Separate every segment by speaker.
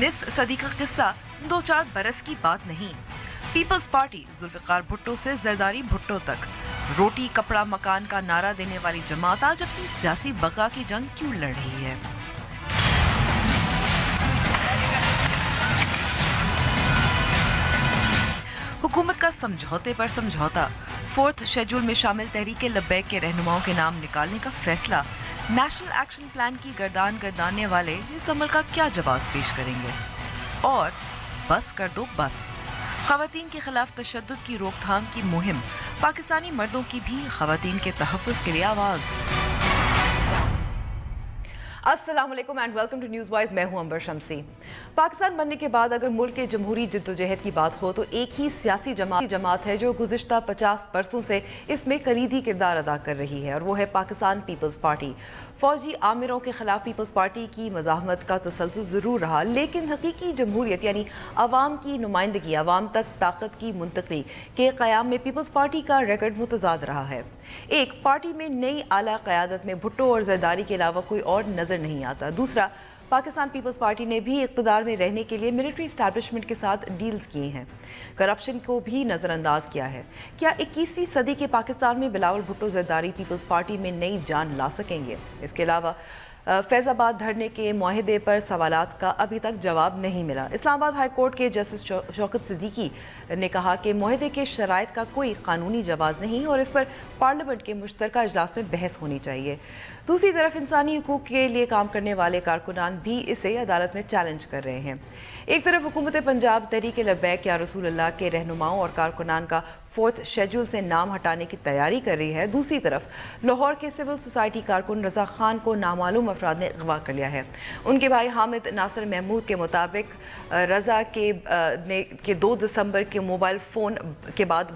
Speaker 1: निस्फ सदी का किस्सा 2-4 बरस की बात नहीं। पीपल्स पार्टी जुल्फिकार भुट्टो से जरदारी भुट्टो तक रोटी कपड़ा मकान का नारा देने वाली जमात आज अपनी सियासी बका की जंग क्यों लड़ रही है? हुकूमत का समझौते पर समझौता, 4th शेड्यूल में शामिल तहरीक लब्बैक के रहनुमाओं के नाम निकालने का फैसला, नेशनल एक्शन प्लान की गर्दान गर्दानने वाले इस अमल का क्या जवाब पेश करेंगे? और बस कर दो बस, ख़वातीन के खिलाफ तशद्दुद की रोकथाम की मुहिम, पाकिस्तानी मर्दों की भी ख़वातीन के तहफ़्फ़ुज़ के लिए आवाज़। अस्सलामुअलैकुम and welcome to news wise. मैं हूं अंबर शमसी। पाकिस्तान बनने के बाद अगर मुल्क के जमहूरी जद्दोजहद की बात हो तो एक ही सियासी जमात है जो गुज़िश्ता 50 बरसों से इसमें कलीदी किरदार अदा कर रही है, और वो है पाकिस्तान पीपल्स पार्टी। फौजी आमिरों के खिलाफ पीपल्स पार्टी की मज़ाहमत का तसल्सल ज़रूर रहा, लेकिन हकीकी जमहूरियत यानी अवाम की नुमाइंदगी, अवाम तक ताकत की मुंतकली के क़याम में पीपल्स पार्टी का रिकॉर्ड मुतज़ाद रहा है। एक, पार्टी में नई आला क़यादत में भुट्टो और जरदारी के अलावा कोई और नज़र नहीं आता। दूसरा, पाकिस्तान पीपल्स पार्टी ने भी इक़्तिदार में रहने के लिए मिलिट्री एस्टैब्लिशमेंट के साथ डील्स किए हैं, करप्शन को भी नज़रअंदाज किया है। क्या 21वीं सदी के पाकिस्तान में बिलावल भुट्टो जरदारी पीपल्स पार्टी में नई जान ला सकेंगे? इसके अलावा फैज़ाबाद धरने के मुआहदे पर सवालात का अभी तक जवाब नहीं मिला। इस्लामाबाद हाई कोर्ट के जस्टिस शौकत सिद्दीकी ने कहा कि मुआहदे के शराइत का कोई कानूनी जवाज़ नहीं और इस पर पार्लियामेंट के मुश्तरका इजलास में बहस होनी चाहिए। दूसरी तरफ इंसानी हकूक़ के लिए काम करने वाले कारकुनान भी इसे अदालत में चैलेंज कर रहे हैं। एक तरफ हुकूमत पंजाब तहरीक लब्बैक या रसूल अल्लाह के रहनुमाओं और कारकुनान का 4th शेड्यूल से नाम हटाने की तैयारी कर रही है, दूसरी तरफ लाहौर के सिविल सोसाइटी कारकुन रजा खान को नामालूम अफराद ने अगवा कर लिया है। उनके भाई हामिद नासिर महमूद के मुताबिक रजा के 2 दिसंबर के मोबाइल फ़ोन के बाद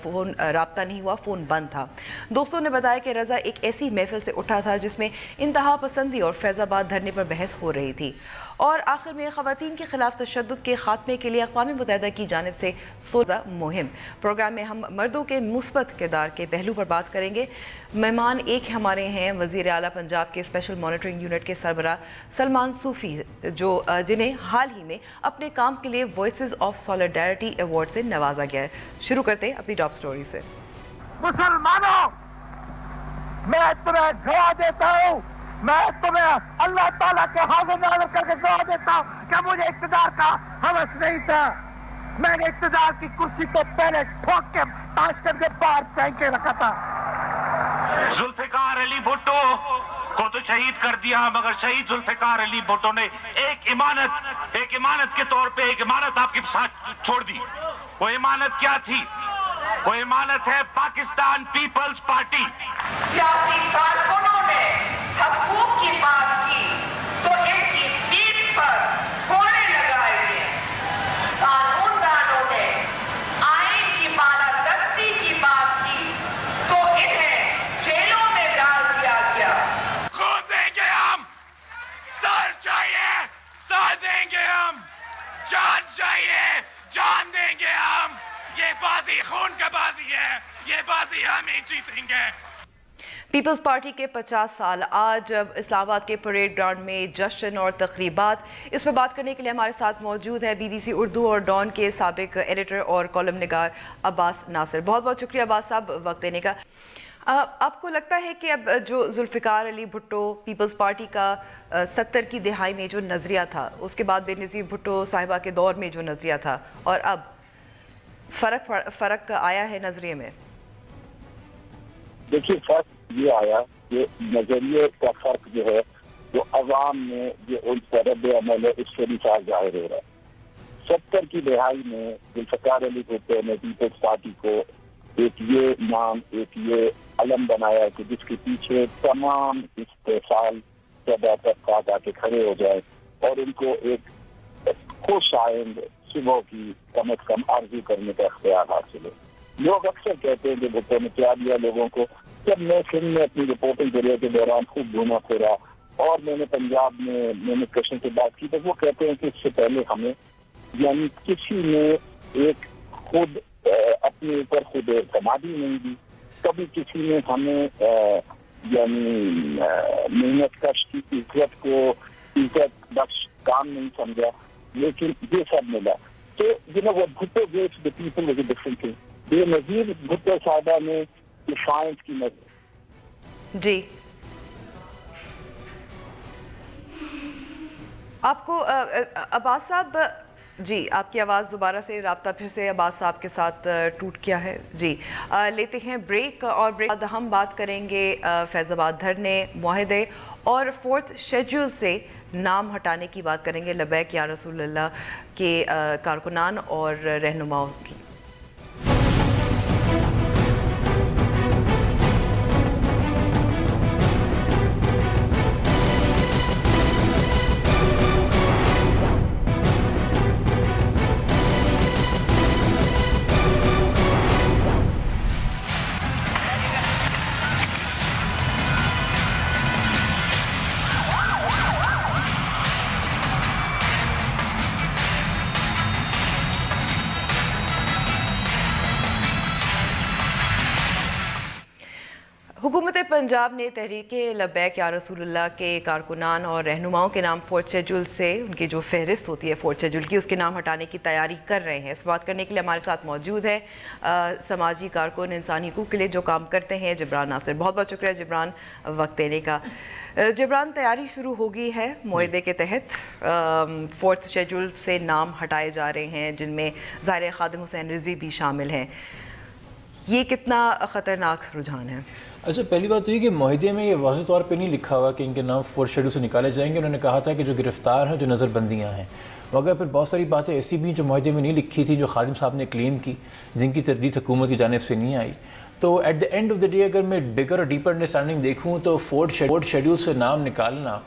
Speaker 1: फ़ोन राब्ता नहीं हुआ, फ़ोन बंद था। दोस्तों ने बताया कि रजा एक ऐसी महफिल से उठा था जिसमें इंतहा पसंदी और फैज़ाबाद धरने पर बहस हो रही थी। और आखिर में ख़वातीन के खिलाफ तशद्दुद के खात्मे के लिए अक़वाम मुत्तहिदा की जानिब से सोजा मुहिम। प्रोग्राम में हम मर्दों के मुस्बत किरदार के पहलू पर बात करेंगे। मेहमान एक हमारे हैं वज़ीर आला पंजाब के स्पेशल मॉनिटरिंग यूनिट के सरबराह सलमान सूफ़ी, जो जिन्हें हाल ही में अपने काम के लिए वॉइसेस ऑफ सॉलिडारिटी अवार्ड से नवाजा गया है। शुरू करते हैं अपनी टॉप स्टोरी से।
Speaker 2: मुसलमानों, मैं तुम्हें गवाह देता हूँ, मैं तुम्हें अल्लाह ताला के हाज़िर नाज़िर करके गवाह देता हूँ कि मुझे इक़्तिदार का हवस नहीं था। मैंने इक़्तिदार की कुर्सी को पहले ठोक के ताशकंद के बाहर फेंक के रखा था।
Speaker 3: जुल्फिकार अली भुट्टो को तो शहीद कर दिया, मगर शहीद जुल्फिकार अली भुट्टो ने एक इमानत के तौर पे एक इमानत आपके साथ छोड़ दी। वो इमानत क्या थी? वो इमानत है पाकिस्तान पीपल्स पार्टी।
Speaker 4: सियासी कारकुनों ने हकूक की बात की तो इनकी पीठ पर घोड़े लगाए गए। कानूनदानों ने आईन की बालादस्ती की बात की तो इन्हें जेलों में डाल दिया गया।
Speaker 3: खून देंगे हम, सर चाहिए सर देंगे हम, जान चाहिए जान देंगे हम। ये बाजी खून का बाजी है, ये बाजी हम ही जीतेंगे।
Speaker 1: पीपल्स पार्टी के 50 साल आज इस्लामाबाद के परेड ग्राउंड में जश्न और तकरीबात। इस पर बात करने के लिए हमारे साथ मौजूद है BBC उर्दू और डॉन के साबिक एडिटर और कॉलम निगार अब्बास नासिर। बहुत बहुत शुक्रिया अब्बास साहब वक्त देने का। आपको लगता है कि अब जो जुल्फिकार अली भुट्टो पीपल्स पार्टी का 70 की दहाई में जो नज़रिया था, उसके बाद बेनज़ीर भुट्टो साहिबा के दौर में जो नज़रिया था, और अब फ़र्क आया है नज़रिए में?
Speaker 5: देखिए, फर्क ये आया कि नजरिए का फर्क जो है वो अवाम में जो उनका रद्द अमल है इससे भी साफ जाहिर हो रहा है। 70 की दहाई में जुल्फिकार अली भुट्टो ने पीपल्स पार्टी को एक ये नाम, एक ये अलम बनाया कि जिसके पीछे तमाम इस्तेसाल तबका के खड़े हो जाए और उनको एक खुश आइंद सुबह की कम अज कम आरज़ू करने का इख्तियार हासिल है। लोग अक्सर कहते हैं कि भुट्टो ने क्या दिया लोगों को। जब मैं सिंध में अपनी रिपोर्टिंग करियर के दौरान खूब घूमा फिरा और मैंने पंजाब में मैंने कृष्ण से बात की, तो वो कहते हैं कि इससे पहले हमें यानी किसी ने एक खुद अपने ऊपर खुद समाधि नहीं दी, कभी किसी ने हमें यानी मेहनत कश की इज्जत को इज्जत बख्श काम नहीं समझा। لیکن یہ سب ملا. تو what Bhutto gave to the people was a different thing. بے نظیر بھٹو صاحبہ نے ڈیفائنس کی مدد.
Speaker 1: جی آپ کو عباس صاحب، جی آپ کی آواز دوبارہ سے، رابطہ پھر سے عباس صاحب کے ساتھ ٹوٹ گیا ہے. جی لیتے ہیں بریک، اور بریک بعد ہم بات کریں گے فیض آباد دھرنے، معاہدے اور 4th شیڈول سے نام ہٹانے کی بات کریں گے لبیک یا رسول اللہ کے کارکنان اور رہنماؤں کی. حکومت پنجاب نے تحریک لبیک یا رسول اللہ کے کارکنان اور رہنماؤں کے نام 4th شیڈول سے، ان کی جو فہرست ہوتی ہے 4th شیڈول کی، اس کے نام ہٹانے کی تیاری کر رہے ہیں. اس بات کرنے کے لیے ہمارے ساتھ موجود ہے سماجی کارکن، انسانی حقوق کے لیے جو کام کرتے ہیں، جبران ناصر. بہت بہت شکریہ جبران وقت دینے کا. جبران، تیاری شروع ہو گئی ہے معاہدے کے تحت، 4th شیڈول سے نام ہٹائے جا رہے ہیں جن میں ظاہر خادم حسین رضوی بھی شامل ہیں. یہ کتنا خطرناک رجحان ہے؟
Speaker 6: اچھا، پہلی بات تو یہ کہ معاہدے میں یہ واضح طور پہ نہیں لکھا ہوا کہ ان کے نام 4th شیڈول سے نکالے جائیں گے. انہوں نے کہا تھا کہ جو گرفتار ہیں، جو نظر بندیاں ہیں، مگر پھر بہت ساری باتیں ایسی بھی جو معاہدے میں نہیں لکھی تھی، جو خادم صاحب نے کلیم کی، جن کی تردید حکومت کی جانب سے نہیں آئی. تو at the end of the day اگر میں بگر اور ڈیپر انڈرسٹینڈنگ دیکھوں تو 4th شیڈول سے نام نکالنا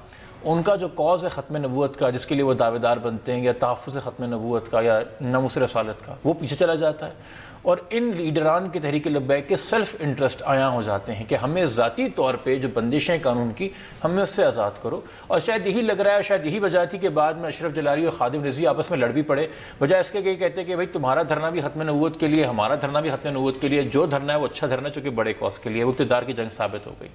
Speaker 6: ان کا جو کاز ہے ختم نبوت کا، جس کے لیے وہ دعوے دار بنتے ہیں، یا تحفظ ختم نبوت کا یا ناموس رسالت کا، وہ پیچھے چلا جاتا ہے. اور ان لیڈران کے تحریک لبیک کے سیلف انٹرسٹ عیاں ہو جاتے ہیں کہ ہمیں ذاتی طور پہ جو بندشیں قانون کی، ہمیں اس سے آزاد کرو. اور شاید یہی لگ رہا ہے، شاید یہی وجہ تھی کہ بعد میں اشرف جلالی اور خادم رضوی آپس میں لڑ بھی پڑے، بجائے اس کے کہتے ہیں کہ بھائی تمہارا دھرنا بھی ختم نبوت کے لیے، ہمارا دھرنا بھی ختم نبوت کے لیے. جو دھرنا ہے وہ اچھا دھرنا ہے، چونکہ بڑے کاز کے لیے. وہ اقتدار کی جنگ ثابت ہو گئی.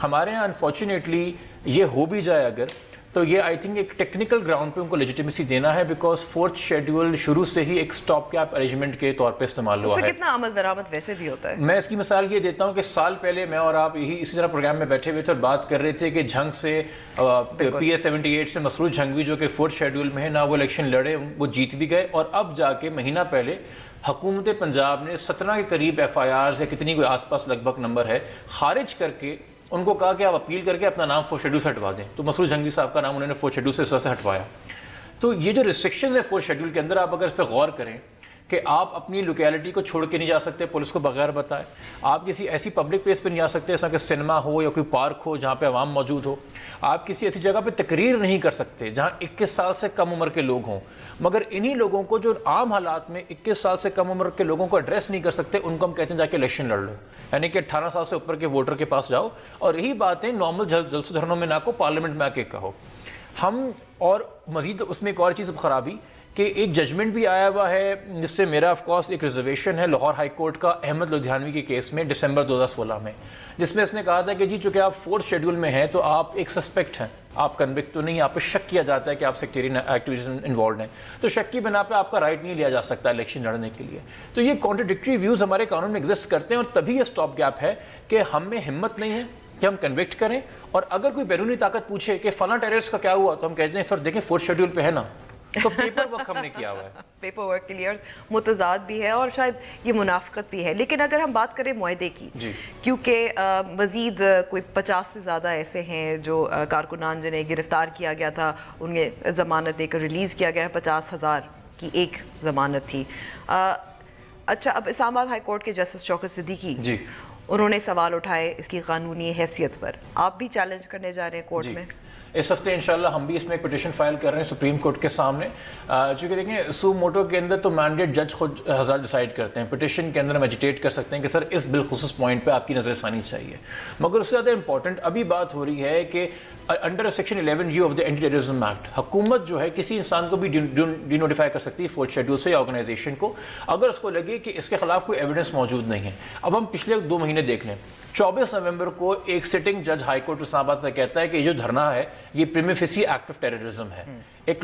Speaker 6: ہمارے ہاں انفارچونیٹلی یہ ہو بھی جائے اگر، تو یہ آئی تھنک ایک ٹیکنیکل گراؤنڈ پہ ان کو لیجیٹیمیسی دینا ہے، بیکاز 4th شیڈول شروع سے ہی ایک سٹاپ کیپ ارینجمنٹ کے طور پہ استعمال ہوا ہے.
Speaker 1: اس پہ کتنا عمل درآمد ویسے بھی ہوتا ہے؟
Speaker 6: میں اس کی مثال یہ دیتا ہوں کہ سال پہلے میں اور آپ یہی اسی طرح پروگرام میں بیٹھے ہوئے تھے اور بات کر رہے تھے کہ جھنگ سے PA 78 سے مسرور جھنگوی جو کہ 4th شیڈول میں ہے نہ، وہ الیکشن لڑے، وہ جیت بھی گئے. اور اب جا کے مہینہ پہلے حکومت پنجاب نے 17 کے قریب FIRs یا کتنی کوئی آس پاس لگ بھگ نمبر ہے، خارج کر کے ان کو کہا کہ آپ اپیل کر کے اپنا نام 4th شیڈول سے ہٹوا دیں. تو مسرور جھنگوی صاحب کا نام انہوں نے 4th شیڈول سے اس وجہ سے ہٹوایا. تو یہ جو ریسٹرکشنز ہے 4th شیڈول کے اندر، آپ اگر اس پہ غور کریں کہ آپ اپنی لوکیلٹی کو چھوڑ کے نہیں جا سکتے پولیس کو بغیر بتائے، آپ کسی ایسی پبلک پلیس پہ نہیں جا سکتے جیسا کہ سنیما ہو یا کوئی پارک ہو جہاں پہ عوام موجود ہو، آپ کسی ایسی جگہ پہ تقریر نہیں کر سکتے جہاں 21 سال سے کم عمر کے لوگ ہوں. مگر انہی لوگوں کو جو عام حالات میں 21 سال سے کم عمر کے لوگوں کو ایڈریس نہیں کر سکتے، ان کو ہم کہتے ہیں جا کے الیکشن لڑ لو. یعنی کہ 18 سال سے اوپر کے ووٹر کے پاس جاؤ اور یہی باتیں نارمل جلسے دھرنوں میں نہ کو، پارلیمنٹ میں آ کے کہو. ہم اور مزید اس میں ایک اور چیز خرابی کہ ایک ججمنٹ بھی آیا ہوا ہے جس سے میرا آف کورس ایک ریزرویشن ہے لاہور ہائی کورٹ کا احمد لدھیانوی کے کیس میں دسمبر 2016 میں، جس میں اس نے کہا تھا کہ جی چونکہ آپ 4th شیڈول میں ہیں تو آپ ایک سسپیکٹ ہیں، آپ کنوکٹ تو نہیں، آپ پہ شک کیا جاتا ہے کہ آپ سیکٹیرین ایکٹیویٹیز انوالوڈ ہیں، تو شک کی بنا پہ آپ کا رائٹ نہیں لیا جا سکتا الیکشن لڑنے کے لیے. تو یہ کانٹرڈکٹری ویوز ہمارے قانون میں ایگزسٹ کرتے ہیں، اور تبھی یہ سٹاپ گیپ ہے کہ ہم میں ہمت نہیں ہے کہ ہم کنوکٹ کریں. اور اگر کوئی بیرونی طاقت پوچھے کہ فلاں ٹیررسٹ کا کیا ہوا، تو ہم کہتے ہیں سر دیکھیں 4th شیڈول پہ ہے نا، تو پیپر ورک ہم نے کیا ہوا ہے.
Speaker 1: پیپر ورک کلیئر متضاد بھی ہے اور شاید یہ منافقت بھی ہے. لیکن اگر ہم بات کریں معاہدے کی، کیونکہ مزید کوئی 50 سے زیادہ ایسے ہیں جو کارکنان جنہیں گرفتار کیا گیا تھا، انہیں ضمانت دے کر ریلیز کیا گیا ہے، 50,000 کی ایک ضمانت تھی. اچھا، اب اسلام آباد ہائی کورٹ کے جسٹس شوکت صدیقی انہوں نے سوال اٹھائے اس کی قانونی حیثیت پر. آپ بھی چیلنج کرنے جا رہے ہیں کورٹ میں؟
Speaker 6: اس ہفتے انشاءاللہ ہم بھی اس میں ایک پٹیشن فائل کر رہے ہیں سپریم کورٹ کے سامنے، چونکہ دیکھیں سو موٹو کے اندر تو مینڈیٹ جج خود ہزار ڈیسائیڈ کرتے ہیں، پٹیشن کے اندر ہم ایجیٹیٹ کر سکتے ہیں کہ سر اس بالخصوص پوائنٹ پہ آپ کی نظر ثانی چاہیے. مگر اس سے زیادہ امپورٹنٹ ابھی بات ہو رہی ہے کہ under section 11U of the entity terrorism act حکومت جو ہے کسی انسان کو بھی ڈی نوٹیفائی کر سکتی ہے 4th شیڈول سے یا آرگنائزیشن کو، اگر اس کو لگے کہ اس کے خلاف کوئی ایویڈنس موجود نہیں ہے. اب ہم پچھلے 2 مہینے महीने देख लें, 24 नवंबर को एक सिटिंग जज हाई कोर्ट इस्लाम आबाद का कहता है कि ये जो धरना है ये प्रीमी फेसी एक्ट ऑफ टेररिज्म है। एक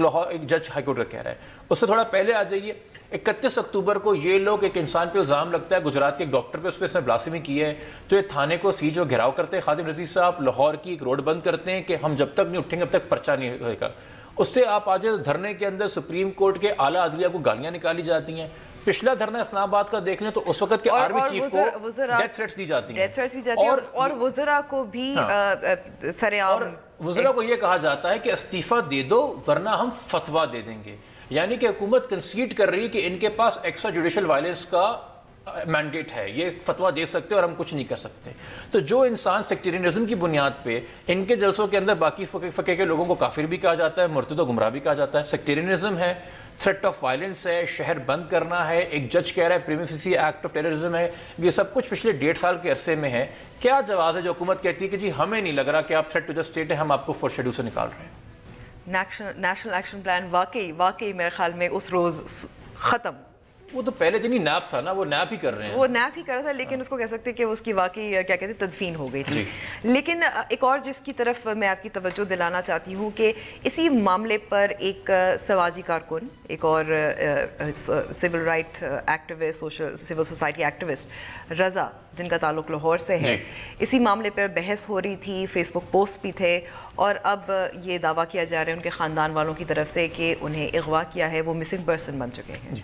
Speaker 6: जज हाई कोर्ट का कह रहा है। उससे थोड़ा पहले आ जाइए, 31 अक्टूबर को ये लोग, एक इंसान पे इल्ज़ाम लगता है गुजरात के एक डॉक्टर पे, उस पर इसने ब्लास्फेमी की है, तो ये थाने को सीज और घेराव करते हैं खादिम रज़ी साहब, लाहौर की एक रोड बंद करते हैं कि हम जब तक नहीं उठेंगे अब तक पर्चा नहीं होगा। उससे आप आ जाए धरने के अंदर सुप्रीम कोर्ट के आला अदलिया को गालियां निकाली जाती हैं। पिछला धरना इस्लामाबाद का देख लें तो उस वक्त के आर्मी चीफ को डेथ थ्रेट्स दी जाती हैं
Speaker 1: और वज़रा को भी सरेआम,
Speaker 6: और वज़रा को ये कहा जाता है कि इस्तीफा दे दो वरना हम फतवा दे देंगे। यानी कि हुकूमत कंसीड कर रही है कि इनके पास एक्स्ट्रा जुडिशल वायलेंस का मैंडेट है, ये फतवा दे सकते और हम कुछ नहीं कर सकते। तो जो इंसान सेक्टेरियनिज्म की बुनियाद पे इनके जलसों के अंदर बाकी फके के लोगों को काफिर भी कहा जाता है, मुर्तद गुमराह भी कहा जाता है। सेक्टेरियनिज्म है, थ्रेट ऑफ वायलेंस है, शहर बंद करना है, एक जज कह रहा है प्रीमी फेसी एक्ट ऑफ टेररिज्म है, ये सब कुछ पिछले 1.5 साल के अरसे में है। क्या जवाब है जो हुकूमत कहती है कि जी हमें नहीं लग रहा कि आप थ्रेट टू द स्टेट है, हम आपको फोर्थ शेड्यूल से निकाल रहे हैं।
Speaker 1: नेशनल एक्शन प्लान वाकई मेरे ख्याल में उस रोज खत्म,
Speaker 6: वो तो पहले दिन ही नैप था ना, वो नैप ही कर रहे हैं,
Speaker 1: वो नैप ही कर रहा था, लेकिन उसको कह सकते हैं कि उसकी वाकई क्या कहते हैं तदफीन हो गई थी। लेकिन एक और जिसकी तरफ मैं आपकी तवज्जो दिलाना चाहती हूँ कि इसी मामले पर एक समाजी कारकुन, एक और civil right activist, civil society activist Raza, जिनका ताल्लुक लाहौर से है, इसी मामले पर बहस हो रही थी, फेसबुक पोस्ट भी थे, और अब ये दावा किया जा रहा है उनके ख़ानदान वालों की तरफ से कि उन्हें अगवा किया है, वो मिसिंग पर्सन बन चुके हैं।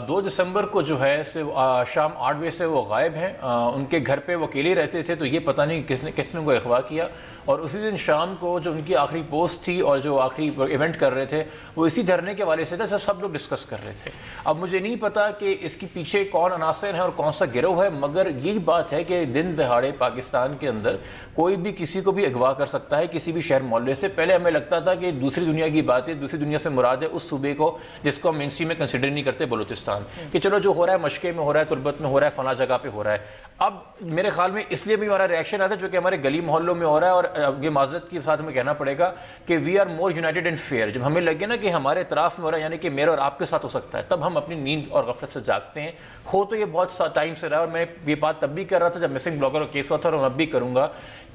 Speaker 6: 2 दिसंबर को जो है शाम 8 बजे से वो गायब हैं। उनके घर पे वो अकेले रहते थे, तो ये पता नहीं किसने उनको अगवा किया। और उसी दिन शाम को जो उनकी आखिरी पोस्ट थी और जो आखिरी इवेंट कर रहे थे वो इसी धरने के हवाले से था, सब लोग डिस्कस कर रहे थे। अब मुझे नहीं पता कि इसके पीछे कौन अनासर है और कौन सा गिरोह है, मगर यही बात है कि दिन दहाड़े पाकिस्तान के अंदर कोई भी किसी को भी अगवा कर सकता है, किसी भी शहर मोहल्ले से। पहले हमें लगता था कि दूसरी दुनिया की बात है, दूसरी दुनिया से मुराद है उस सूबे को जिसको हम मेन स्ट्रीम में कंसिडर नहीं करते, बलूचिस्तान, कि चलो जो हो रहा है मशके में हो रहा है, तुर्बत में हो रहा है, फला जगह पे हो रहा है। अब मेरे ख्याल में इसलिए भी हमारा रिएक्शन आता है जो कि हमारे गली मोहल्लों में हो रहा है, और ये माजरत के साथ हमें कहना पड़ेगा कि we are more united and fair. जब हमें लगे ना कि हमारे इतराफ में हो रहा है, यानी कि मेरे और आपके साथ हो सकता है, तब हम अपनी नींद और गफलत से जागते हैं। हो तो ये बहुत टाइम से रहा, और मैं ये बात तब भी कर रहा था जब मिसिंग ब्लॉगर का केस हुआ था, और मैं अब भी करूंगा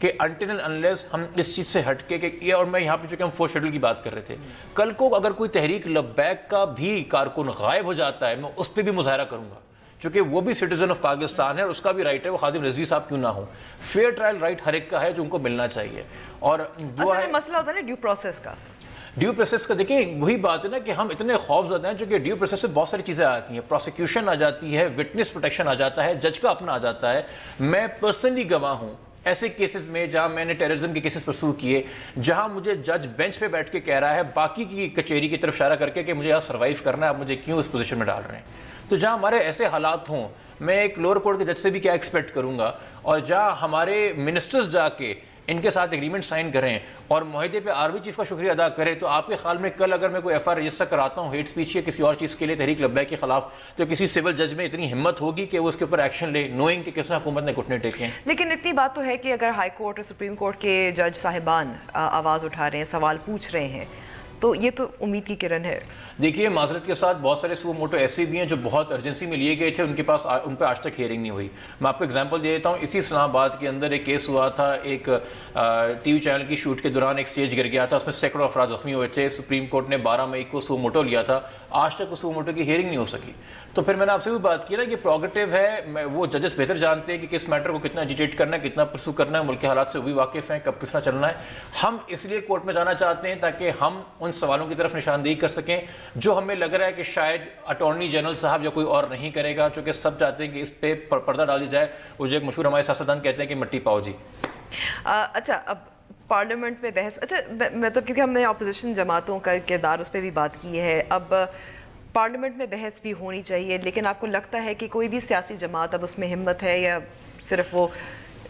Speaker 6: कि अनटिल एंड अनलेस हम इस चीज़ से हटके कि और मैं यहाँ पे चूँकि हम फोर्थ शेड्यूल की बात कर रहे थे, कल को अगर कोई तहरीक लब्बैक का भी कारकुन गायब हो जाता है, मैं उस पर भी मुजाहरा करूंगा, क्योंकि वो भी सिटीजन ऑफ पाकिस्तान है और उसका भी राइट है, वो खादिम रज़ी साहब क्यों ना हो। फेयर ट्रायल राइट हर एक का है जो उनको मिलना चाहिए। और
Speaker 1: मसला होता है ना ड्यू प्रोसेस का,
Speaker 6: ड्यू प्रोसेस का देखिए वही बात है ना कि हम इतने खौफज़दा हैं, क्योंकि ड्यू प्रोसेस में बहुत सारी चीज़ें आती हैं, प्रोसिक्यूशन आ जाती है, विटनेस प्रोटेक्शन आ जाता है, जज का अपना आ जाता है। मैं पर्सनली गवाह हूँ ऐसे केसेस में जहां मैंने टेररिज्म के केसेस परसू किए, जहां मुझे जज बेंच पे बैठ के कह रहा है बाकी की कचेरी की तरफ इशारा करके कि मुझे यहाँ सर्वाइव करना है, आप मुझे क्यों इस पोजीशन में डाल रहे हैं। तो जहां हमारे ऐसे हालात हों, मैं एक लोअर कोर्ट के जज से भी क्या एक्सपेक्ट करूंगा, और जहां हमारे मिनिस्टर्स जाके इनके साथ एग्रीमेंट साइन करें और मुआहदे पे आर्मी चीफ का शुक्रिया अदा करें, तो आपके ख्याल में कल अगर मैं कोई एफआईआर रजिस्टर कराता हूँ हेट स्पीच या किसी और चीज़ के लिए तहरीक लब्बैक के खिलाफ, तो किसी सिविल जज में इतनी हिम्मत होगी कि वो उसके ऊपर एक्शन ले, नोइंग कि किस हुकूमत ने घुटने टेके हैं।
Speaker 1: लेकिन इतनी बात तो है कि अगर हाई कोर्ट और सुप्रीम कोर्ट के जज साहिबान आवाज़ उठा रहे हैं, सवाल पूछ रहे हैं, तो ये तो उम्मीद की किरण है।
Speaker 6: देखिए माजरत के साथ बहुत सारे सुओ मोटो ऐसे भी हैं जो बहुत अर्जेंसी में लिए गए थे, उन पर आज तक हियरिंग नहीं हुई। मैं आपको एग्जांपल दे देता हूँ, इसी इस्लामाबाद के अंदर एक केस हुआ था, एक टीवी चैनल की शूट के दौरान एक स्टेज गिर गया था, उसमें सैकड़ों अफराद जख्मी हुए थे। सुप्रीम कोर्ट ने 12 मई को सुओ मोटो लिया था, आज तक उस सुओ मोटो की हियरिंग नहीं हो सकी। तो फिर मैंने आपसे भी बात की ना कि प्रोगेटिव है, वो जजेस बेहतर जानते हैं कि किस मैटर को कितना एजिटेट करना है, कितना परसू करना है, मुल्क के हालात से वो भी वाकिफ़ हैं, कब किस तरह चलना है। हम इसलिए कोर्ट में जाना चाहते हैं ताकि हम उन सवालों की तरफ निशानदेही कर सकें जो हमें लग रहा है कि शायद अटॉर्नी जनरल साहब या कोई और नहीं करेगा, चूँकि सब चाहते हैं कि इस पे पर्दा डाल दी जाए। वो जो एक मशहूर हमारे सियासतदान कहते हैं कि मट्टी पाओ जी।
Speaker 1: अच्छा, अब पार्लियामेंट में बहस, अच्छा मतलब क्योंकि हमने अपोजिशन जमातों का किरदार उस पर भी बात की है, अब पार्लियामेंट में बहस भी होनी चाहिए, लेकिन आपको लगता है कि कोई भी सियासी जमात अब उसमें हिम्मत है, या सिर्फ वो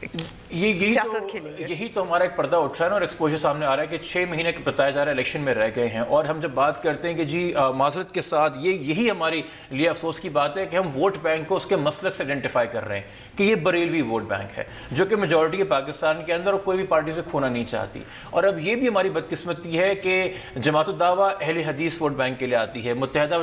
Speaker 1: सियासत खेलेंगे।
Speaker 6: यही तो हमारा एक पर्दा उठ रहा है और एक्सपोजर सामने आ रहा है कि 6 महीने के बताया जा रहा है इलेक्शन में रह गए हैं, और हम जब बात करते हैं कि जी माजरत के साथ यही हमारे लिए अफसोस की बात है कि हम वोट बैंक को उसके मसलक से आइडेंटिफाई कर रहे हैं कि ये बरेलवी वोट बैंक है जो कि मेजॉरिटी है पाकिस्तान के अंदर और कोई भी पार्टी से खोना नहीं चाहती। और अब ये भी हमारी बदकिस्मती है कि जमात दावा अहले हदीस वोट बैंक के लिए आती है, मुत्तहिदा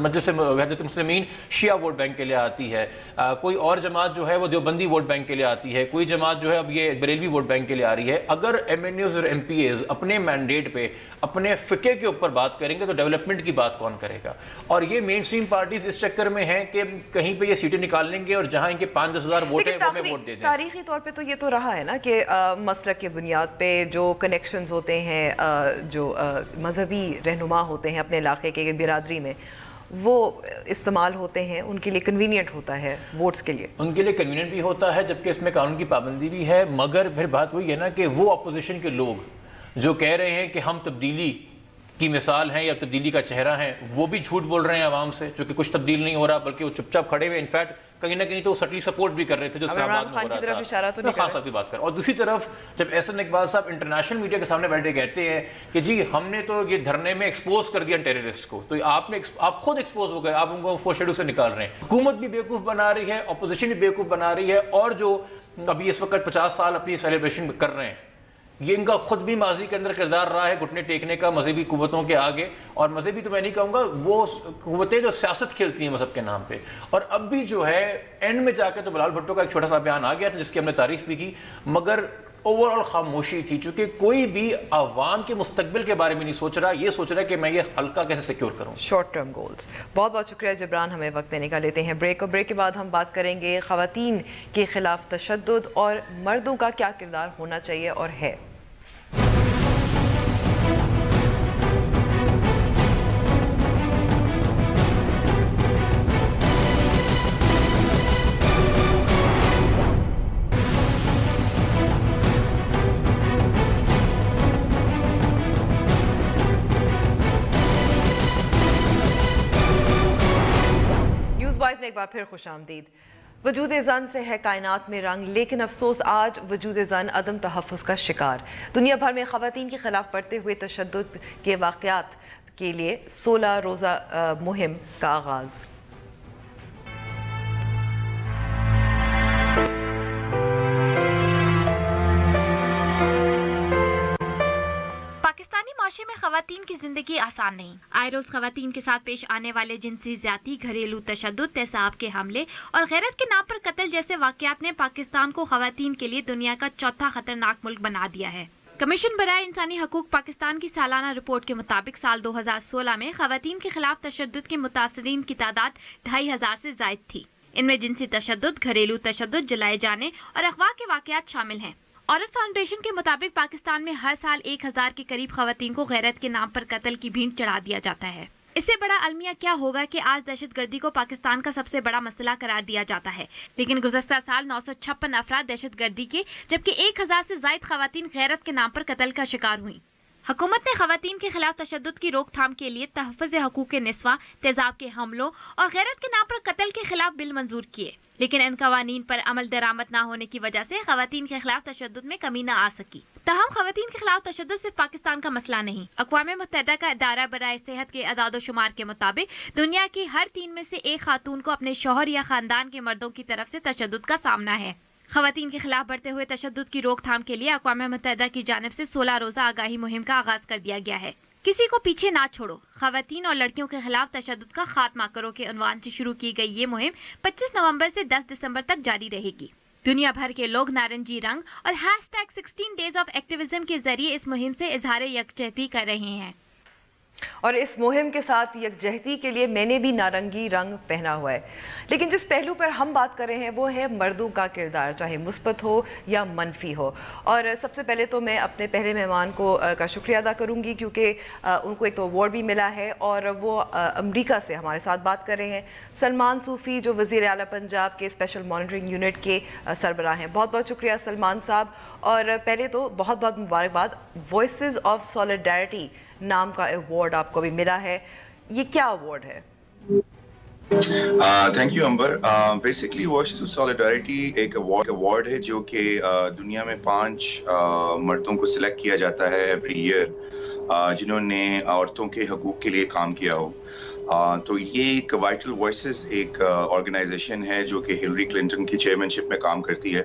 Speaker 6: मजलिस वहदत मुस्लिमीन शिया वोट बैंक के लिए आती है, कोई और जमात जो है वो देवबंदी वोट बैंक के लिए आती है, कोई जमात जो है अब ये बरेलवी वोट बैंक के लिए आ रही है। अगर MNAs और MPAs अपने मैंडेट पे अपने फिके के ऊपर बात करेंगे तो डेवलपमेंट की बात कौन करेगा? और ये मेन स्ट्रीम पार्टीज इस चक्कर में हैं कि कहीं पे ये सीटें निकाल लेंगे और जहां इनके 5-10 हज़ार वोट है वो हमें वोट दे दें।
Speaker 1: तारीखी तौर पे तो ये तो रहा है ना कि मसलक के बुनियाद पे जो कनेक्शंस होते हैं, जो मजहबी रहनुमा होते हैं अपने इलाके के बिरादरी में, वो इस्तेमाल होते हैं, उनके लिए कन्वीनियंट होता है वोट्स के लिए,
Speaker 6: उनके लिए कन्वीनियंट भी होता है, जबकि इसमें कानून की पाबंदी भी है। मगर फिर बात वही है ना कि वो अपोजिशन के लोग जो कह रहे हैं कि हम तब्दीली की मिसाल हैं या तब्दीली का चेहरा है, वो भी झूठ बोल रहे हैं आवाम से, जो कि कुछ तब्दील नहीं हो रहा, बल्कि वो चुपचाप खड़े हुए, इनफैक्ट कहीं ना कहीं तो सटली सपोर्ट भी कर रहे थे जो इस्लामाबाद में हो रहा था। खान साहब की बात कर, और दूसरी तरफ जब एहसन इकबाल साहब इंटरनेशनल मीडिया के सामने बैठे कहते हैं कि जी हमने तो ये धरने में एक्सपोज कर दिया टेररिस्ट को, तो आप खुद एक्सपोज हो गए, आप उनको फोर्थ शेड्यूल से निकाल रहे हैं। हुकूमत भी बेवकूफ़ बना रही है, अपोजिशन भी बेवकूफ़ बना रही है, और जो अभी इस वक्त 50 साल अपनी सेलिब्रेशन कर रहे हैं, ये इनका खुद भी माजी के अंदर किरदार रहा है घुटने टेकने का मजहबी कुव्वतों के आगे, और मजहबी तो मैं नहीं कहूँगा, वो कुव्वतें जो सियासत खेलती हैं मजहब के नाम पे। और अब भी जो है एंड में जाकर तो बिलाल भुट्टो का एक छोटा सा बयान आ गया था जिसकी हमने तारीफ भी की, मगर ओवरऑल खामोशी थी, चूंकि कोई भी आवाम के मुस्तकबिल के बारे में नहीं सोच रहा, ये सोच रहा है कि मैं ये हल्का कैसे सिक्योर करूं,
Speaker 1: शॉर्ट टर्म गोल्स। बहुत बहुत शुक्रिया जबरान, हमें वक्त देने का। लेते हैं ब्रेक, और ब्रेक के बाद हम बात करेंगे ख़वातीन के खिलाफ तशद्दुद और मर्दों का क्या किरदार होना चाहिए और है। एक बार फिर खुशामदीद। वजूद ज़न से है कायनात में रंग, लेकिन अफसोस आज वजूद ज़न अदम तहफ़्फ़ुज़ का शिकार। दुनिया भर में ख़वातीन के खिलाफ बढ़ते हुए तशद्दुद के वाक़यात के लिए 16 रोज़ा मुहिम का आगाज़।
Speaker 7: पाकिस्तानी माशरे में ख़वातीन की जिंदगी आसान नहीं। आए रोज ख़वातीन के साथ पेश आने वाले जिनसी ज़्यादती, घरेलू तशद्दुद, तेज़ाब के हमले और गैरत के नाम पर कत्ल जैसे वाक़यात ने पाकिस्तान को ख़वातीन के लिए दुनिया का चौथा खतरनाक मुल्क बना दिया है। कमीशन बराए इंसानी हकूक पाकिस्तान की सालाना रिपोर्ट के मुताबिक साल 2016 में ख़वातीन के खिलाफ तशद्दुद के मुतासरीन की तादाद 2500 से ज़ायद थी। इनमें जिनसी तशद्दुद, घरेलू तशद्दुद, जलाए जाने और अगवा के वाक़यात शामिल हैं। औरत फाउंडेशन के मुताबिक पाकिस्तान में हर साल 1000 के करीब ख़वातीन को गैरत के नाम पर कत्ल की भींट चढ़ा दिया जाता है। इससे बड़ा अलमिया क्या होगा कि आज दहशतगर्दी को पाकिस्तान का सबसे बड़ा मसला करार दिया जाता है, लेकिन गुज़श्ता साल 956 अफराद दहशतगर्दी के, जबकि 1000 से ज़ायद ख़वातीन गैरत के नाम पर कत्ल का शिकार हुई। हुकूमत ने ख़वातीन के खिलाफ तशद्दुद की रोकथाम के लिए तहफ़्फ़ुज़ हकूक़ निस्वा, तेज़ाब के हमलों और गैरत के नाम पर कत्ल के खिलाफ बिल मंजूर किए, लेकिन इन कवानीन पर अमल दरामद न होने की वजह से ख़वातीन के खिलाफ तशद्दुद में कमी न आ सकी। तहम ख़वातीन के खिलाफ तशद्दुद सिर्फ पाकिस्तान का मसला नहीं। अक़वाम मुत्तहिदा का इदारा बराए सेहत के अदाद-ओ-शुमार के मुताबिक दुनिया की हर 3 में से 1 खातून को अपने शौहर या ख़ानदान के मर्दों की तरफ से तशद्दुद का सामना है। ख़वातीन के खिलाफ बढ़ते हुए तशद्दुद की रोकथाम के लिए अक़वाम मुत्तहिदा की जानिब से 16 रोज़ा आगाही मुहिम का आगाज़ कर दिया गया है। किसी को पीछे ना छोड़ो, ख़वातीन और लड़कियों के खिलाफ तशद्दुद का खात्मा करो के उन्वान से शुरू की गई ये मुहिम 25 नवंबर से 10 दिसंबर तक जारी रहेगी। दुनिया भर के लोग नारंगी रंग और #16 डेज ऑफ एक्टिविज्म के जरिए इस मुहिम से इजहार यकजहती कर रहे हैं।
Speaker 1: और इस मुहिम के साथ यकजहती के लिए मैंने भी नारंगी रंग पहना हुआ है। लेकिन जिस पहलू पर हम बात कर रहे हैं वो है मर्दों का किरदार, चाहे मुस्बत हो या मनफी हो। और सबसे पहले तो मैं अपने पहले मेहमान का शुक्रिया अदा करूंगी, क्योंकि उनको एक तो अवार्ड भी मिला है और वो अमेरिका से हमारे साथ बात कर रहे हैं। सलमान सूफ़ी, जो वज़ीर आला पंजाब के स्पेशल मॉनिटरिंग यूनिट के सरबराह हैं। बहुत बहुत शुक्रिया सलमान साहब। और पहले तो बहुत बहुत मुबारकबाद, वॉइसेस ऑफ सॉलिडारिटी नाम का अवार्ड आपको भी मिला है। ये क्या अवार्ड है?
Speaker 8: Thank you Amber. Basically voices of solidarity ایک ایوارڈ ہے جو کہ دنیا میں 5 مردوں کو سلیکٹ کیا جاتا ہے ایوری ایئر جنہوں نے عورتوں کے حقوق کے لیے کام کیا ہو. تو یہ ایک وائٹل وائسز ایک آرگنائزیشن ہے جو کہ ہلری کلنٹن کی چیئرمین میں کام کرتی ہے,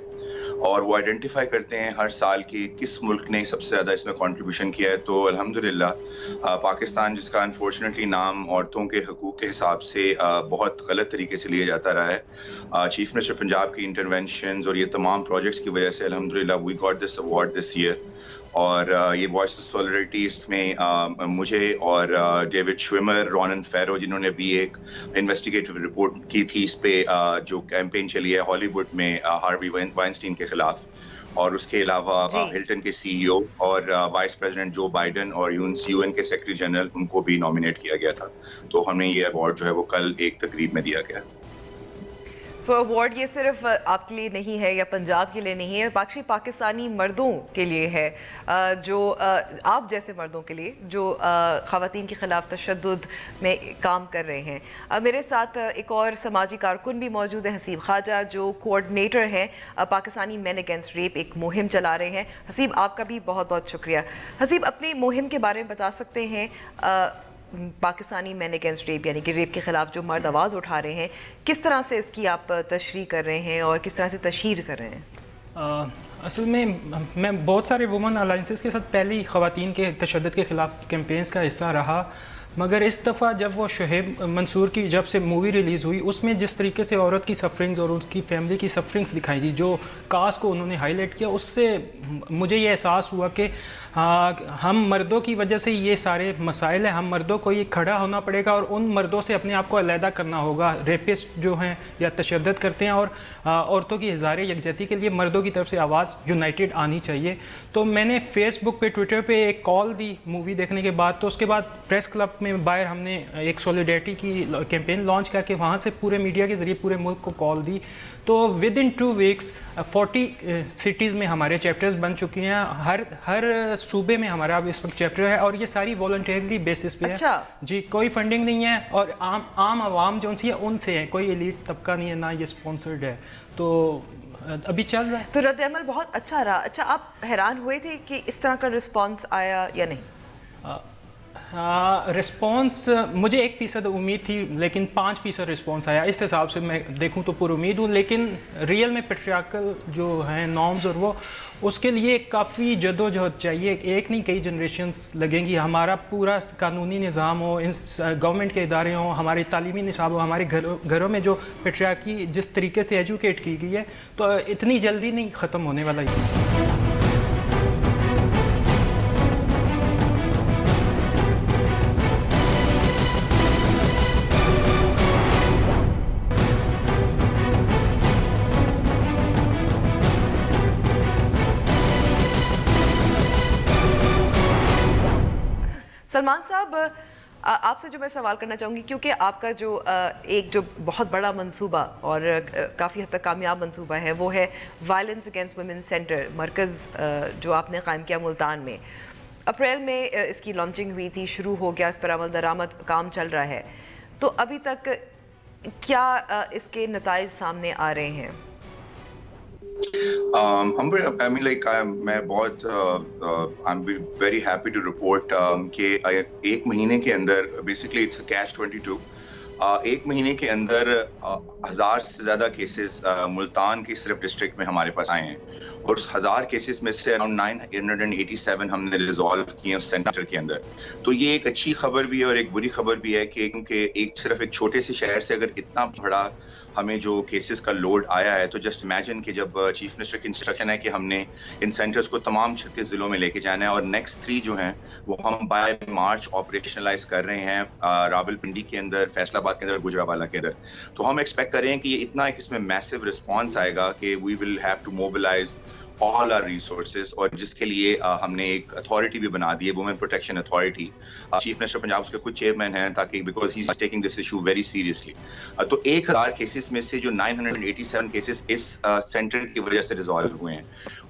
Speaker 8: اور وہ آئیڈینٹیفائی کرتے ہیں ہر سال کی کس ملک نے سب سے زیادہ اس میں کنٹریبیوشن کیا ہے. تو الحمدللہ پاکستان, جس کا انفارچونیٹلی نام عورتوں کے حقوق کے حساب سے بہت غلط طریقے سے لیا جاتا رہا ہے, چیف منسٹر پنجاب کی انٹرونشنز اور یہ تمام پروجیکٹس کی وجہ سے الحمدللہ we got this award this year. اور یہ وائس آف سالیڈیرٹی اس میں مجھے اور ڈیوڈ شویمر, رونن فیرو, جنہوں نے بھی ایک انویسٹیگیٹو رپورٹ کی تھی اس پہ جو کیمپین چلی ہے ہالی ووڈ میں ہاروی وائنسٹین کے خلاف, اور اس کے علاوہ ہلٹن کے سی ای او اور وائس پریزیڈنٹ جو بائیڈن اور یو این کے سیکرٹری جنرل, ان کو بھی نامینیٹ کیا گیا تھا. تو ہمیں یہ ایوارڈ جو ہے وہ کل ایک تقریب میں دیا گیا.
Speaker 1: سو ایوارڈ یہ صرف آپ کے لیے نہیں ہے یا پنجاب کے لیے نہیں ہے, باقی پاکستانی مردوں کے لیے ہے, جو آپ جیسے مردوں کے لیے جو خواتین کے خلاف تشدد میں کام کر رہے ہیں. میرے ساتھ ایک اور سماجی کارکن بھی موجود ہے, حسیب خواجہ, جو کوآرڈینیٹر ہیں پاکستانی مین اگینسٹ ریپ, ایک مہم چلا رہے ہیں. حسیب, آپ کا بھی بہت بہت شکریہ. حسیب, اپنی مہم کے بارے میں بتا سکتے ہیں, پاکستانی مین اگینسٹ ریپ یعنی کہ ریپ کے خلاف جو مرد آواز اٹھا رہے ہیں, کس طرح سے اس کی آپ تشریح کر رہے ہیں اور کس طرح سے تشہیر کر رہے ہیں؟
Speaker 9: اصل میں بہت سارے وومن الائنسز کے ساتھ پہلے ہی خواتین کے تشدد کے خلاف کیمپینز کا حصہ رہا, مگر اس دفعہ جب وہ شہیب منصور کی جب سے مووی ریلیز ہوئی, اس میں جس طریقے سے عورت کی سفرنگز اور اس کی فیملی کی سفرنگز دکھائی دی, جو کاس کو انہوں نے ہائی لائٹ کیا, اس سے مجھے یہ احساس ہوا کہ ہم مردوں کی وجہ سے یہ سارے مسائل ہیں. ہم مردوں کو یہ کھڑا ہونا پڑے گا اور ان مردوں سے اپنے آپ کو علیحدہ کرنا ہوگا ریپسٹ جو ہیں یا تشدد کرتے ہیں, اور عورتوں کی اظہار یکجہتی کے لیے مردوں کی طرف سے آواز یونائٹڈ آنی چاہیے. تو میں نے فیس بک پہ, ٹویٹر پہ ایک کال دی مووی دیکھنے کے بعد. تو اس کے بعد پریس کلب میں باہر ہم نے ایک سولیڈیرٹی کی کیمپین لانچ کر کے وہاں سے پورے میڈیا کے ذریعے پورے ملک کو کال دی. تو ود ان 2 ویکس 40 سٹیز میں ہمارے چیپٹرز بن چکے ہیں. ہر صوبے میں ہمارا اب اس وقت چیپٹر ہے, اور یہ ساری والنٹیرلی بیسس پہ ہے. جی, کوئی فنڈنگ نہیں ہے, اور عام عوام جو سی ہے ان سے ہے, کوئی ایلیٹ طبقہ نہیں ہے, نہ یہ اسپانسرڈ ہے. تو ابھی چل رہا ہے.
Speaker 1: تو رد عمل بہت اچھا رہا. اچھا, آپ حیران ہوئے تھے کہ اس طرح کا رسپانس آیا یا نہیں؟
Speaker 9: رسپانس مجھے 1% امید تھی, لیکن 5% رسپانس آیا. اس حساب سے میں دیکھوں تو پر امید ہوں, لیکن ریئل میں پیٹریارکل جو ہیں نارمز اور وہ, اس کے لیے کافی جدوجہد چاہیے. ایک نہیں, کئی جنریشنز لگیں گی. ہمارا پورا قانونی نظام ہو, گورنمنٹ کے ادارے ہوں, ہمارے تعلیمی نصاب ہو, ہمارے گھروں میں جو پیٹریارکی جس طریقے سے ایجوکیٹ کی گئی ہے, تو اتنی جلدی نہیں ختم ہونے والا یہ.
Speaker 1: سلمان صاحب, آپ سے جو میں سوال کرنا چاہوں گی, کیونکہ آپ کا جو ایک جو بہت بڑا منصوبہ اور کافی حد تک کامیاب منصوبہ ہے, وہ ہے وائلنس اگینسٹ ویمن سینٹر, مرکز جو آپ نے قائم کیا ملتان میں. اپریل میں اس کی لانچنگ ہوئی تھی, شروع ہو گیا, اس پر عمل درآمد کام چل رہا ہے. تو ابھی تک کیا اس کے نتائج سامنے آ رہے ہیں؟
Speaker 8: میں بہت I'm very happy to report کہ ایک مہینے کے اندر basically it's a catch-22. ایک مہینے کے اندر 1000 سے زیادہ کیسز ملتان کی صرف ڈسٹرکٹ میں ہمارے پاس آئے ہیں, اور اس 1000 کیسز میں سے اراؤنڈ 987 ہم نے ریزالو کیے اس سینٹر کے اندر. تو یہ ایک اچھی خبر بھی ہے اور ایک بری خبر بھی ہے, کہ کیونکہ صرف ایک چھوٹے سے شہر سے اگر اتنا بڑا ہمیں جو کیسز کا لوڈ آیا ہے, تو جسٹ امیجن کہ جب چیف منسٹر کی انسٹرکشن ہے کہ ہم نے ان سینٹرز کو تمام 36 ضلعوں میں لے کے جانا ہے, اور نیکسٹ 3 جو ہیں وہ ہم بائی مارچ آپریشنلائز کر رہے ہیں, راولپنڈی کے اندر, فیصل آباد کے اندر, گجرانوالہ کے اندر. تو ہم ایکسپیکٹ کر رہے ہیں کہ یہ اتنا ایک اس میں میسو رسپانس آئے گا کہ we will have to mobilize all our resources, اور جس کے لیے ہم نے ایک اتھارٹی بھی بنا دی ہے, women protection authority. Chief minister Punjab اس کے خود چیئرمین ہیں, تاکہ because he is taking this issue very seriously. تو 1000 کیسز میں سے جو 987 کیسز اس سینٹر کی وجہ سے ریزالو ہوئے ہیں.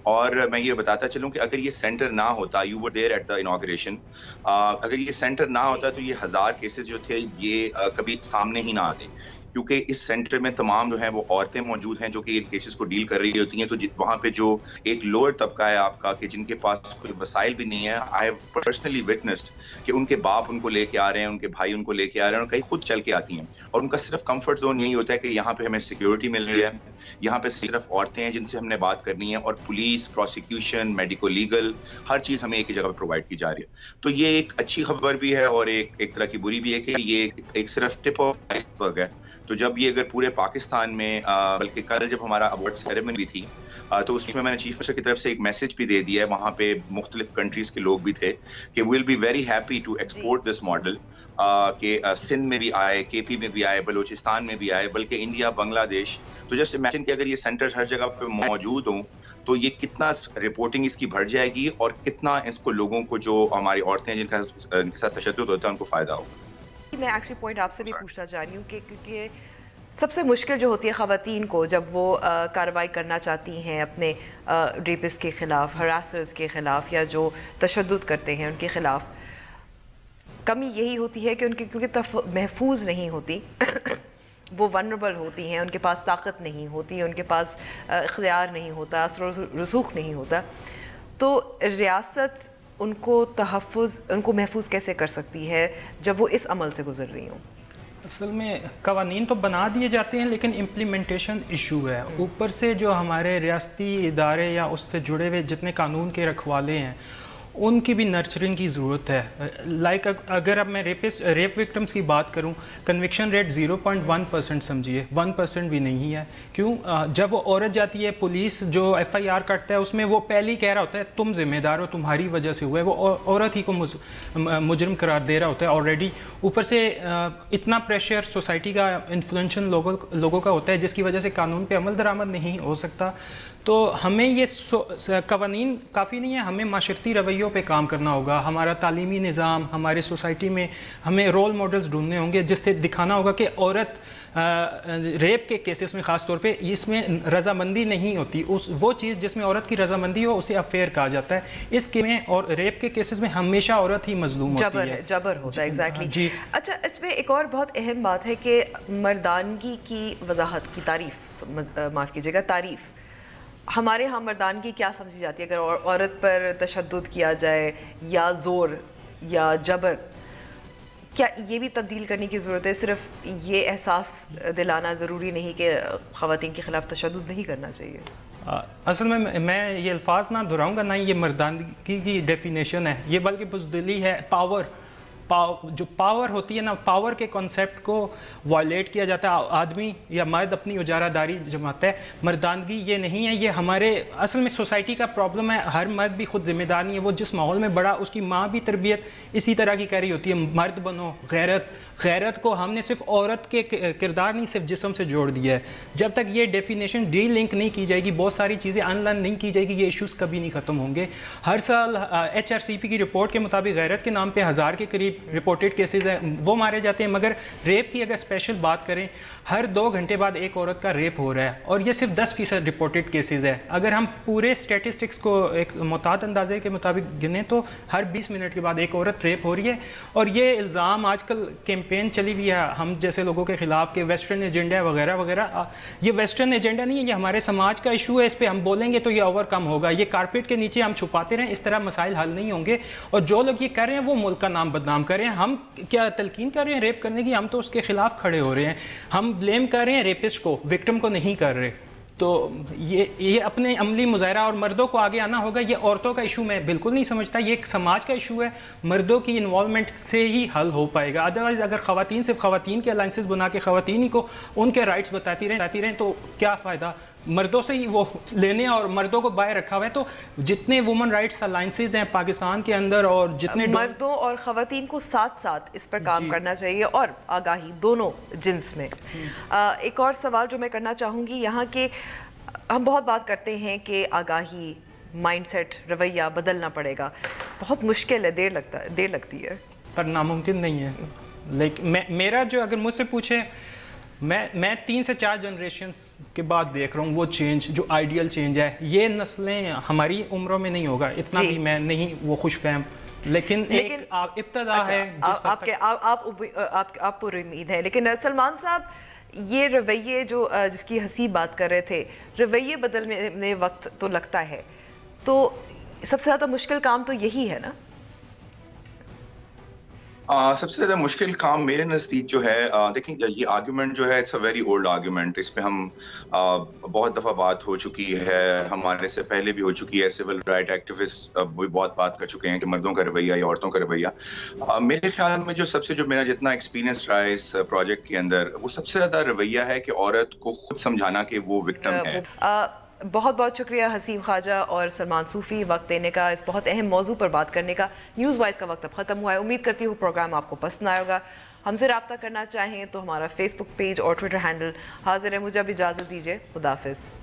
Speaker 8: اور میں یہ بتاتا چلوں کہ اگر یہ سینٹر نہ ہوتا, you were there at the inauguration, اگر یہ سینٹر نہ ہوتا تو یہ 1000 کیسز جو تھے یہ کبھی سامنے ہی نہ آتے, کیونکہ اس سینٹر میں تمام جو ہیں وہ عورتیں موجود ہیں جو کہ ان کیسز کو ڈیل کر رہی ہوتی ہیں. تو وہاں پہ جو ایک لوور طبقہ ہے آپ کا کہ جن کے پاس کوئی وسائل بھی نہیں ہے, آئی ہیو پرسنلی وٹنسڈ کہ ان کے باپ ان کو لے کے آ رہے ہیں, ان کے بھائی ان کو لے کے آ رہے ہیں, اور کئی خود چل کے آتی ہیں, اور ان کا صرف کمفرٹ زون یہی ہوتا ہے کہ یہاں پہ ہمیں سیکیورٹی مل رہی ہے, یہاں پہ صرف عورتیں ہیں جن سے ہم نے بات کرنی ہے, اور پولیس, پروسیکیوشن, میڈیکو لیگل, ہر چیز ہمیں ایک ہی جگہ پہ پرووائڈ کی جا رہی ہے. تو یہ ایک اچھی خبر بھی ہے اور ایک طرح کی بری بھی ہے کہ یہ ایک صرف ٹپ آف آئس برگ ہے. تو جب یہ اگر پورے پاکستان میں, بلکہ کل جب ہمارا ایوارڈ سیریمنی بھی تھی تو اس میں نے چیف منسٹر کی طرف سے ایک میسج بھی دے دیا ہے, وہاں پہ مختلف کنٹریز کے لوگ بھی تھے کہ we will be very happy to export this model, کہ سندھ میں بھی آئے, کے پی میں بھی آئے, بلوچستان میں بھی آئے, بلکہ انڈیا, بنگلہ دیش. تو جسٹ امیجن کہ اگر یہ سینٹرز ہر جگہ پہ موجود ہوں تو یہ کتنا رپورٹنگ اس کی بڑھ جائے گی, اور کتنا اس کو لوگوں کو, جو ہماری عورتیں جن کے ساتھ تشدد ہوتا ہے, ان کو فائدہ ہوگا.
Speaker 1: میں ایکچولی پوائنٹ آپ سے بھی پوچھنا چاہ رہی ہوں کہ کیونکہ سب سے مشکل جو ہوتی ہے خواتین کو جب وہ کارروائی کرنا چاہتی ہیں اپنے ریپسٹ کے خلاف, ہراسرز کے خلاف, یا جو تشدد کرتے ہیں ان کے خلاف, کمی یہی ہوتی ہے کہ ان کی کیونکہ محفوظ نہیں ہوتی, وہ ونربل ہوتی ہیں, ان کے پاس طاقت نہیں ہوتی, ان کے پاس اختیار نہیں ہوتا, اثر و رسوخ نہیں ہوتا. تو ریاست ان کو محفوظ کیسے کر سکتی ہے جب وہ اس عمل سے گزر رہی ہوں؟
Speaker 9: اصل میں قوانین تو بنا دیے جاتے ہیں لیکن امپلیمنٹیشن ایشو ہے. اوپر سے جو ہمارے ریاستی ادارے یا اس سے جڑے ہوئے جتنے قانون کے رکھوالے ہیں ان کی بھی نرچرنگ کی ضرورت ہے. لائک اگر اب میں ریپ وکٹمس کی بات کروں, کنوکشن ریٹ 0.1% سمجھیے, 1% بھی نہیں ہے. کیوں؟ جب وہ عورت جاتی ہے, پولیس جو FIR کٹتا ہے اس میں وہ پہلے ہی کہہ رہا ہوتا ہے تم ذمہ دار ہو, تمہاری وجہ سے ہوا ہے, وہ عورت ہی کو مجرم قرار دے رہا ہوتا ہے آلریڈی. اوپر سے اتنا پریشر سوسائٹی کا, انفلوئنشل لوگوں کا ہوتا ہے جس کی وجہ سے قانون پہ عمل درآمد نہیں ہو سکتا. تو ہمیں یہ قوانین کافی نہیں ہے, ہمیں معاشرتی رویوں پہ کام کرنا ہوگا. ہمارا تعلیمی نظام, ہمارے سوسائٹی میں ہمیں رول ماڈلز ڈھونڈنے ہوں گے جس سے دکھانا ہوگا کہ عورت ریپ کے کیسز میں خاص طور پہ اس میں رضامندی نہیں ہوتی. وہ چیز جس میں عورت کی رضامندی ہو اسے افیئر کہا جاتا ہے. اس کے میں اور ریپ کے کیسز میں ہمیشہ عورت ہی مظلوم ہوتی ہے,
Speaker 1: جبر ہوتا ہے. ایگزیکٹلی.
Speaker 9: جی
Speaker 1: اچھا, اس میں ایک اور بہت اہم بات ہے کہ مردانگی کی وضاحت کی تعریف, معاف کیجیے گا, تعریف ہمارے ہاں مردانگی کیا سمجھی جاتی ہے؟ اگر عورت پر تشدد کیا جائے یا زور یا جبر, کیا یہ بھی تبدیل کرنے کی ضرورت ہے؟ صرف یہ احساس دلانا ضروری نہیں کہ خواتین کے خلاف تشدد نہیں کرنا چاہیے.
Speaker 9: اصل میں یہ الفاظ نہ دہراؤں گا, نہ یہ مردانگی کی ڈیفینیشن ہے, یہ بلکہ بزدلی ہے. جو پاور ہوتی ہے نا, پاور کے کنسیپٹ کو وائلیٹ کیا جاتا ہے. آدمی یا مرد اپنی اجارہ داری جماتا ہے. مردانگی یہ نہیں ہے, یہ ہمارے اصل میں سوسائٹی کا پرابلم ہے. ہر مرد بھی خود ذمہ دار نہیں ہے. وہ جس ماحول میں بڑا, اس کی ماں بھی تربیت اسی طرح کی کر رہی ہوتی ہے, مرد بنو, غیرت کو ہم نے صرف عورت کے کردار نہیں, صرف جسم سے جوڑ دیا ہے. جب تک یہ ڈیفینیشن ڈی لنک نہیں کی جائے گی, بہت ساری چیزیں ان لرن نہیں کی جائے گی, یہ ایشوز کبھی نہیں ختم ہوں گے. ہر سال HRCP کی رپورٹ کے مطابق غیرت کے نام پہ 1000 کے قریب رپورٹڈ کیسز ہیں, وہ مارے جاتے ہیں. مگر ریپ کی اگر اسپیشل بات کریں, ہر 2 گھنٹے بعد ایک عورت کا ریپ ہو رہا ہے, اور یہ صرف 10% رپورٹڈ کیسز ہے. اگر ہم پورے اسٹیٹسٹکس کو ایک معتاد اندازے کے مطابق گنیں تو ہر 20 منٹ کے بعد ایک عورت ریپ ہو رہی ہے. اور یہ الزام آج کل کیمپین چلی ہوئی ہے ہم جیسے لوگوں کے خلاف کہ ویسٹرن ایجنڈا ہے وغیرہ وغیرہ. یہ ویسٹرن ایجنڈا نہیں ہے, یہ ہمارے سماج کا ایشو ہے. اس پہ ہم بولیں گے تو یہ اوور کم ہوگا. یہ کارپیٹ کے نیچے ہم چھپاتے رہیں, اس طرح مسائل حل نہیں ہوں گے. اور جو لوگ یہ کر رہے ہیں وہ ملک کا نام بدنام کر رہے ہیں. ہم کیا تلقین کر رہے ہیں ریپ کرنے کی؟ ہم تو اس کے خلاف کھڑے ہو رہے ہیں. ہم بلیم کر رہے ہیں ریپسٹ کو, وکٹم کو نہیں کر رہے. تو یہ اپنے عملی مظاہرہ, اور مردوں کو آگے آنا ہوگا. یہ عورتوں کا ایشو میں بالکل نہیں سمجھتا, یہ ایک سماج کا ایشو ہے. مردوں کی انوالومنٹ سے ہی حل ہو پائے گا. ادروائز اگر خواتین صرف خواتین کے الائنسز بنا کے خواتین ہی کو ان کے رائٹس بتاتی رہیں تو کیا فائدہ؟ مردوں سے ہی وہ لینے اور مردوں کو باہر رکھا ہوا ہے. تو جتنے وومن رائٹس الائنسز ہیں پاکستان کے اندر, اور جتنے
Speaker 1: مردوں اور خواتین کو ساتھ ساتھ اس پر کام کرنا چاہیے, اور آگاہی دونوں جنس میں. ایک اور سوال جو میں کرنا چاہوں گی یہاں کہ ہم بہت بات کرتے ہیں کہ آگاہی, مائنڈ سیٹ, رویہ بدلنا پڑے گا. بہت مشکل ہے, دیر لگتی ہے,
Speaker 9: پر ناممکن نہیں ہے. لیکن میرا جو اگر مجھ سے پوچھے, میں 3 سے 4 جنریشنز کے بعد دیکھ رہا ہوں وہ چینج جو آئیڈیل چینج ہے. یہ نسلیں ہماری عمروں میں نہیں ہوگا, اتنا بھی میں نہیں وہ خوش فہم, لیکن ایک ابتدا ہے.
Speaker 1: آپ پر امید ہے. لیکن سلمان صاحب, یہ رویے جو جس کی حسیب بات کر رہے تھے، رویے بدلنے میں وقت تو لگتا ہے، تو سب سے زیادہ مشکل کام تو یہی ہے نا؟
Speaker 8: سب سے زیادہ مشکل کام میرے نزدیک جو ہے، دیکھیں یہ آرگیومنٹ جو ہے it's a very old argument, اس پہ ہم بہت دفعہ بات ہو چکی ہے، ہمارے سے پہلے بھی ہو چکی ہے، سول رائٹ ایکٹیوسٹ بھی بہت بات کر چکے ہیں کہ مردوں کا رویہ یا عورتوں کا رویہ۔ میرے خیال میں جو میرا جتنا ایکسپیرینس رہا ہے اس پروجیکٹ کے اندر، وہ سب سے زیادہ رویہ ہے کہ عورت کو خود سمجھانا کہ وہ وکٹم ہے۔
Speaker 1: بہت بہت شکریہ حسیم خواجہ اور سلمان صوفی وقت دینے کا، اس بہت اہم موضوع پر بات کرنے کا۔ نیوز وائز کا وقت اب ختم ہوا ہے، امید کرتی ہوں پروگرام آپ کو پسند آئے گا۔ ہم سے رابطہ کرنا چاہیں تو ہمارا فیس بک پیج اور ٹویٹر ہینڈل حاضر ہے۔ مجھے اب اجازت دیجیے، خدا حافظ۔